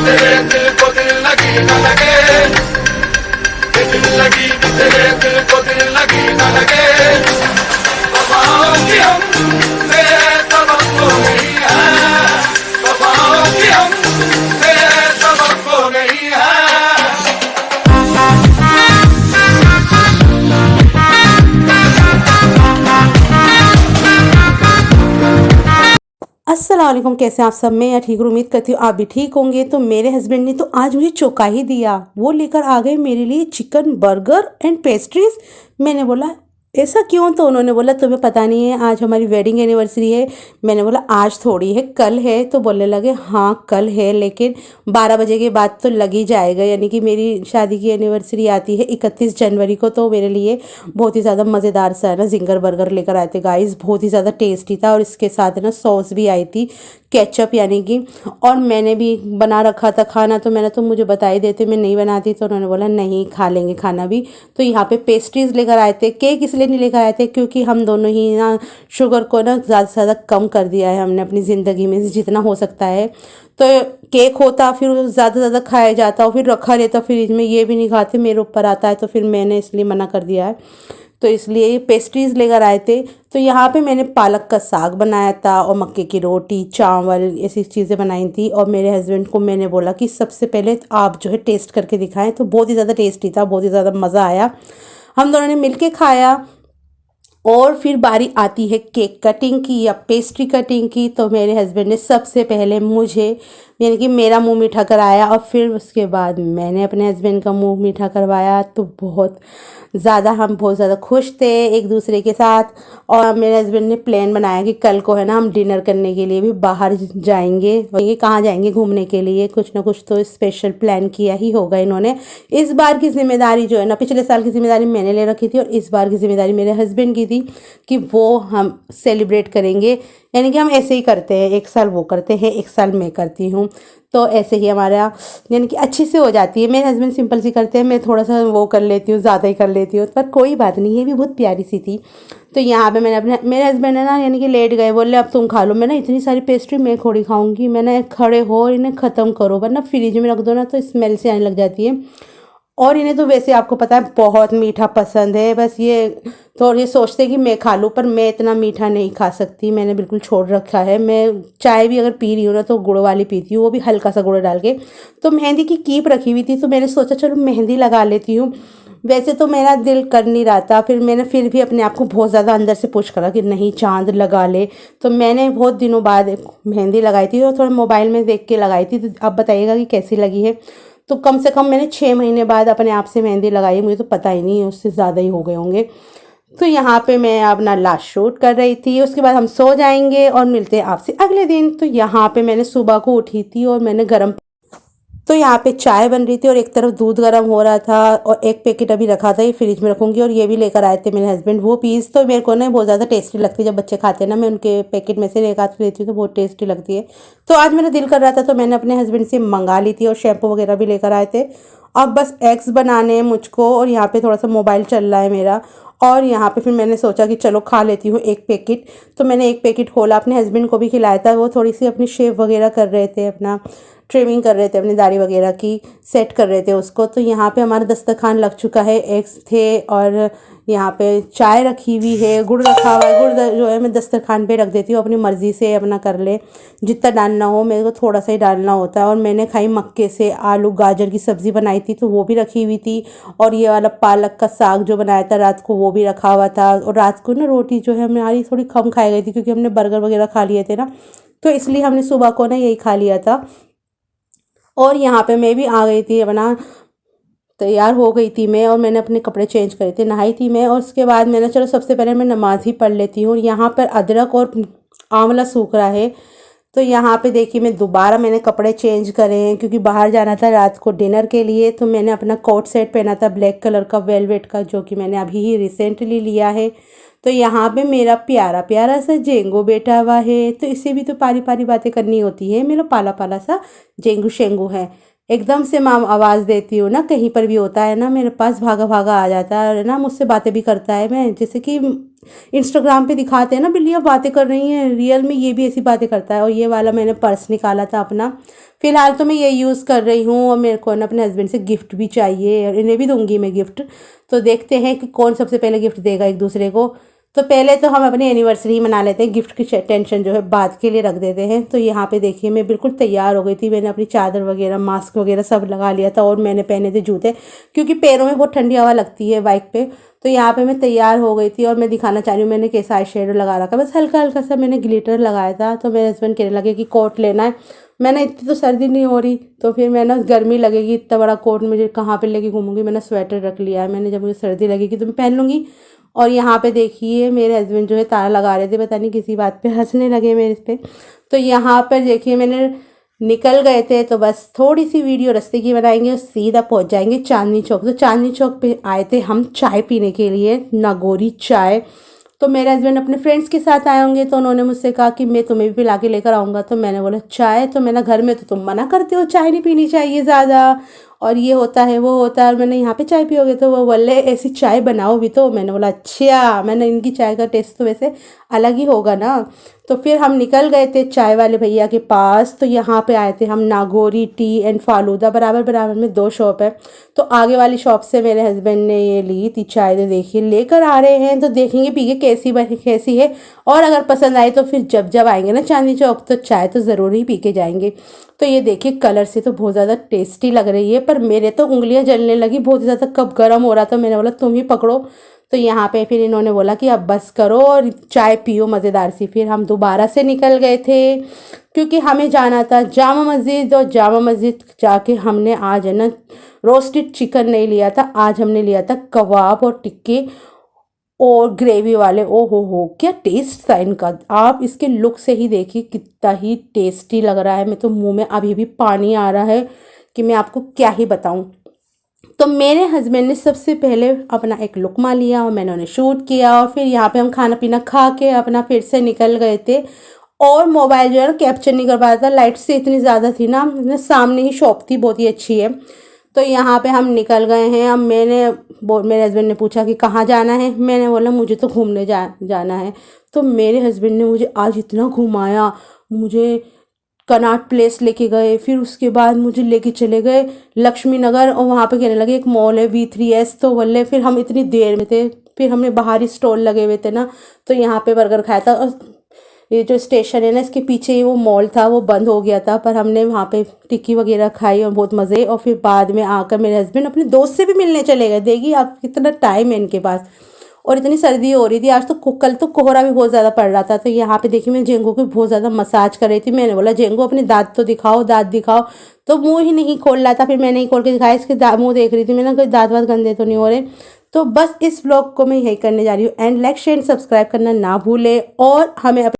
तेरे दिल को दिल लगी न लगे, ये दिल लगी भी तेरे दिल को दिल लगी न लगे। वफाओं की हमसे तवक्को नहीं है, वफाओं की हमसे तवक्को नहीं है। अस्सलाम वालेकुम, कैसे हैं आप सब? मैं यहाँ ठीक हूँ, उम्मीद करती हूँ आप भी ठीक होंगे। तो मेरे हस्बैंड ने तो आज मुझे चौंका ही दिया। वो लेकर आ गए मेरे लिए चिकन बर्गर एंड पेस्ट्रीज। मैंने बोला ऐसा क्यों? तो उन्होंने बोला तुम्हें पता नहीं है आज हमारी वेडिंग एनिवर्सरी है। मैंने बोला आज थोड़ी है, कल है। तो बोलने लगे हाँ कल है, लेकिन 12 बजे के बाद तो लग ही जाएगा। यानी कि मेरी शादी की एनिवर्सरी आती है 31 जनवरी को। तो मेरे लिए बहुत ही ज़्यादा मज़ेदार सा है ना जिंगर बर्गर लेकर आए थे गाइस। बहुत ही ज़्यादा टेस्टी था और इसके साथ ना सॉस भी आई थी, केचप यानी कि। और मैंने भी बना रखा था खाना, तो मैंने तो मुझे बता ही देते मैं नहीं बनाती। तो उन्होंने बोला नहीं खा लेंगे खाना भी। तो यहाँ पे पेस्ट्रीज़ लेकर आए थे। केक इसलिए नहीं लेकर आए थे क्योंकि हम दोनों ही ना शुगर को ना ज़्यादा से ज़्यादा कम कर दिया है हमने अपनी ज़िंदगी में से जितना हो सकता है। तो केक होता फिर ज़्यादा से ज़्यादा खाया जाता और फिर रखा रहता फ्रिज में, ये भी नहीं खाते, मेरे ऊपर आता है। तो फिर मैंने इसलिए मना कर दिया है। तो इसलिए ये पेस्ट्रीज़ लेकर आए थे। तो यहाँ पे मैंने पालक का साग बनाया था और मक्के की रोटी, चावल, ऐसी चीज़ें बनाई थी। और मेरे हस्बैंड को मैंने बोला कि सबसे पहले आप जो है टेस्ट करके दिखाएं। तो बहुत ही ज़्यादा टेस्टी था, बहुत ही ज़्यादा मज़ा आया। हम दोनों ने मिलके खाया। और फिर बारी आती है केक कटिंग की या पेस्ट्री कटिंग की। तो मेरे हस्बैंड ने सबसे पहले मुझे यानी कि मेरा मुंह मीठा कराया और फिर उसके बाद मैंने अपने हस्बैंड का मुंह मीठा करवाया। तो हम बहुत ज़्यादा खुश थे एक दूसरे के साथ। और मेरे हस्बैंड ने प्लान बनाया कि कल को है ना हम डिनर करने के लिए भी बाहर जाएंगे। और ये कहाँ जाएंगे? घूमने के लिए। कुछ ना कुछ तो स्पेशल प्लान किया ही होगा इन्होंने। इस बार की जिम्मेदारी जो है ना, पिछले साल की जिम्मेदारी मैंने ले रखी थी और इस बार की जिम्मेदारी मेरे हस्बैंड की थी कि वो हम सेलिब्रेट करेंगे। यानी कि हम ऐसे ही करते हैं, एक साल वो करते हैं, एक साल मैं करती हूँ। तो ऐसे ही हमारा यानी कि अच्छी से हो जाती है। मेरे हस्बैंड सिंपल सी करते हैं, मैं थोड़ा सा वो कर लेती हूँ, ज़्यादा ही कर लेती हूँ। पर कोई बात नहीं, ये भी बहुत प्यारी सी थी। तो यहाँ पे मैंने अपने मेरे हस्बैंड है ना यानी कि लेट गए, बोले अब तुम खा लो। मैं ना इतनी सारी पेस्ट्री मैं थोड़ी खाऊंगी। मैंने खड़े हो इन्हें ख़त्म करो, वरना फ्रिज में रख दो ना तो स्मेल से आने लग जाती है। और इन्हें तो वैसे आपको पता है बहुत मीठा पसंद है। बस ये तो ये सोचते हैं कि मैं खा लूँ, पर मैं इतना मीठा नहीं खा सकती। मैंने बिल्कुल छोड़ रखा है। मैं चाय भी अगर पी रही हूँ ना तो गुड़ वाली पीती हूँ, वो भी हल्का सा गुड़ डाल के। तो मेहंदी की कीप रखी हुई थी, तो मैंने सोचा चलो मेहंदी लगा लेती हूँ। वैसे तो मेरा दिल कर नहीं रहा था, फिर मैंने फिर भी अपने आप को बहुत ज़्यादा अंदर से पुश करा कि नहीं चाँद लगा ले। तो मैंने बहुत दिनों बाद एक मेहंदी लगाई थी और थोड़ा मोबाइल में देख के लगाई थी। तो आप बताइएगा कि कैसी लगी है। तो कम से कम मैंने 6 महीने बाद अपने आप से मेहंदी लगाई है। मुझे तो पता ही नहीं है, उससे ज़्यादा ही हो गए होंगे। तो यहाँ पे मैं अपना लास्ट शूट कर रही थी। उसके बाद हम सो जाएंगे और मिलते हैं आपसे अगले दिन। तो यहाँ पे मैंने सुबह को उठी थी और मैंने गरम तो यहाँ पे चाय बन रही थी और एक तरफ दूध गर्म हो रहा था। और एक पैकेट अभी रखा था, ये फ्रिज में रखूँगी। और ये भी लेकर आए थे मेरे हस्बैंड वो पीस। तो मेरे को ना बहुत ज़्यादा टेस्टी लगती है जब बच्चे खाते हैं ना, मैं उनके पैकेट में से एक आध लेती हूँ तो बहुत टेस्टी लगती है। तो आज मेरा दिल कर रहा था तो मैंने अपने हस्बैंड से मंगा ली थी और शैम्पू वगैरह भी लेकर आए थे। अब बस एग्स बनाने हैं मुझको और यहाँ पे थोड़ा सा मोबाइल चल रहा है मेरा। और यहाँ पे फिर मैंने सोचा कि चलो खा लेती हूँ एक पैकेट। तो मैंने एक पैकेट खोला, अपने हस्बैंड को भी खिलाया था। वो थोड़ी सी अपनी शेव वगैरह कर रहे थे, अपना ट्रिमिंग कर रहे थे, अपनी दाढ़ी वगैरह की सेट कर रहे थे उसको। तो यहाँ पे हमारा दस्तरखान लग चुका है, एग्स थे और यहाँ पे चाय रखी हुई है, गुड़ रखा हुआ है। गुड़ जो है मैं दस्तरखान पे रख देती हूँ, अपनी मर्ज़ी से अपना कर ले, जितना डालना हो। मेरे को थोड़ा सा ही डालना होता है। और मैंने खाई मक्के से आलू गाजर की सब्ज़ी बनाई थी, तो वो भी रखी हुई थी। और ये वाला पालक का साग जो बनाया था रात को, वो भी रखा हुआ था। और रात को ना रोटी जो है हमारी थोड़ी कम खाई गई थी क्योंकि हमने बर्गर वगैरह खा लिए थे ना, तो इसलिए हमने सुबह को ना यही खा लिया था। और यहाँ पे मैं भी आ गई थी, अपना तैयार हो गई थी मैं और मैंने अपने कपड़े चेंज करे थे, नहाई थी मैं। और उसके बाद मैंने चलो सबसे पहले मैं नमाज़ ही पढ़ लेती हूँ। यहाँ पर अदरक और आंवला सूख रहा है। तो यहाँ पे देखिए मैं दोबारा मैंने कपड़े चेंज करे हैं क्योंकि बाहर जाना था रात को डिनर के लिए। तो मैंने अपना कोट सेट पहना था ब्लैक कलर का वेलवेट का, जो कि मैंने अभी ही रिसेंटली लिया है। तो यहाँ पे मेरा प्यारा प्यारा सा जेंगो बैठा हुआ है। तो इससे भी तो पारी पारी बातें करनी होती है, मेरा पाला पाला सा जेंगू शेंगू है। एकदम से मैं आवाज़ देती हूँ ना, कहीं पर भी होता है ना मेरे पास भागा भागा आ जाता है और ना मुझसे बातें भी करता है। मैं जैसे कि इंस्टाग्राम पे दिखाते हैं ना बिल्लियाँ बातें कर रही हैं, रियल में ये भी ऐसी बातें करता है। और ये वाला मैंने पर्स निकाला था अपना। फ़िलहाल तो मैं ये यूज़ कर रही हूँ और मेरे को ना अपने हस्बैंड से गिफ्ट भी चाहिए और इन्हें भी दूंगी मैं गिफ्ट। तो देखते हैं कि कौन सबसे पहले गिफ्ट देगा एक दूसरे को। तो पहले तो हम अपनी एनिवर्सरी मना लेते हैं, गिफ्ट की टेंशन जो है बाद के लिए रख देते हैं। तो यहाँ पे देखिए मैं बिल्कुल तैयार हो गई थी, मैंने अपनी चादर वगैरह मास्क वगैरह सब लगा लिया था और मैंने पहने थे जूते, क्योंकि पैरों में बहुत ठंडी हवा लगती है बाइक पे। तो यहाँ पे मैं तैयार हो गई थी और मैं दिखाना चाह रही हूँ मैंने कैसा आई शेडो लगा रखा, बस हल्का हल्का सा मैंने ग्लिटर लगाया था। तो मेरे हस्बैंड कहने लगे कि कोट लेना है। मैंने इतनी तो सर्दी नहीं हो रही, तो फिर मैं ना गर्मी लगेगी, इतना बड़ा कोट मुझे कहाँ पे लेके घूमूंगी, मैंने स्वेटर रख लिया है। मैंने जब मुझे सर्दी लगेगी तो मैं पहन लूँगी। और यहाँ पे देखिए मेरे हस्बैंड जो है ताला लगा रहे थे, पता नहीं किसी बात पे हंसने लगे मेरे पे। तो यहाँ पर देखिए मैंने निकल गए थे, तो बस थोड़ी सी वीडियो रास्ते की बनाएंगे और सीधा पहुँच जाएंगे चांदनी चौक। तो चांदनी चौक पे आए थे हम चाय पीने के लिए, नागौरी चाय। तो मेरे हस्बैंड अपने फ्रेंड्स के साथ आए होंगे, तो उन्होंने मुझसे कहा कि मैं तुम्हें भी पिला के लेकर आऊँगा। तो मैंने बोला चाय, तो मैंने घर में तो तुम मना करते हो चाय नहीं पीनी चाहिए ज़्यादा, और ये होता है वो होता है, और मैंने यहाँ पे चाय पियोगे, तो वो बोले ऐसी चाय बनाओ भी। तो मैंने बोला अच्छा, मैंने इनकी चाय का टेस्ट तो वैसे अलग ही होगा ना। तो फिर हम निकल गए थे चाय वाले भैया के पास। तो यहाँ पे आए थे हम नागौरी टी एंड फालूदा, बराबर बराबर में 2 शॉप है। तो आगे वाली शॉप से मेरे हस्बैंड ने ये ली थी चाय, तो देखिए लेकर आ रहे हैं, तो देखेंगे पी के कैसी है। और अगर पसंद आए तो फिर जब जब आएंगे ना चांदनी चौक तो चाय तो ज़रूर ही पी के जाएंगे। तो ये देखिए कलर से तो बहुत ज़्यादा टेस्टी लग रही है, पर मेरे तो उंगलियां जलने लगी बहुत ज़्यादा, कब गर्म हो रहा था। मैंने बोला तुम ही पकड़ो। तो यहाँ पे फिर इन्होंने बोला कि अब बस करो और चाय पियो मज़ेदार सी। फिर हम दोबारा से निकल गए थे, क्योंकि हमें जाना था जामा मस्जिद। और जामा मस्जिद जाके हमने आज है ना रोस्टेड चिकन नहीं लिया था, आज हमने लिया था कबाब और टिक्के और ग्रेवी वाले। ओ हो क्या टेस्ट था इनका, आप इसके लुक से ही देखिए कितना ही टेस्टी लग रहा है। मैं तो मुंह में अभी भी पानी आ रहा है कि मैं आपको क्या ही बताऊं। तो मेरे हस्बैंड ने सबसे पहले अपना एक लुकमा लिया और मैंने उन्हें शूट किया, और फिर यहाँ पे हम खाना पीना खा के अपना फिर से निकल गए थे। और मोबाइल जो है ना कैप्चर नहीं कर पाया था, लाइट से इतनी ज़्यादा थी ना, सामने ही शॉप थी बहुत ही अच्छी है। तो यहाँ पे हम निकल गए हैं। अब मेरे हस्बैंड ने पूछा कि कहाँ जाना है, मैंने बोला मुझे तो घूमने जाना है। तो मेरे हस्बैंड ने मुझे आज इतना घुमाया, मुझे कनॉट प्लेस लेके गए, फिर उसके बाद मुझे लेके चले गए लक्ष्मी नगर, और वहाँ पे कहने लगे एक मॉल है V3S। तो बोले फिर हम इतनी देर में थे, फिर हमने बाहर ही स्टॉल लगे हुए थे ना, तो यहाँ पे बर्गर खाया था। और ये जो स्टेशन है ना इसके पीछे ही वो मॉल था, वो बंद हो गया था, पर हमने वहाँ पे टिक्की वगैरह खाई और बहुत मज़े। और फिर बाद में आकर मेरे हस्बैंड अपने दोस्त से भी मिलने चले गए। देखिए आप कितना टाइम है इनके पास। और इतनी सर्दी हो रही थी आज, तो कल तो कोहरा भी बहुत ज़्यादा पड़ रहा था। तो यहाँ पे देखिए मैं जेंगो की बहुत ज़्यादा मसाज कर रही थी। मैंने बोला जेंगो अपने दांत तो दिखाओ, दांत दिखाओ। तो मुँह ही नहीं खोल रहा था, फिर मैंने ही खोल के दिखाया, इसके मुँह देख रही थी, मैंने कोई दांत वात गंदे तो नहीं हो रहे। तो बस इस व्लॉग को मैं यही करने जा रही हूँ, एंड लाइक शेयर सब्सक्राइब करना ना भूले, और हमें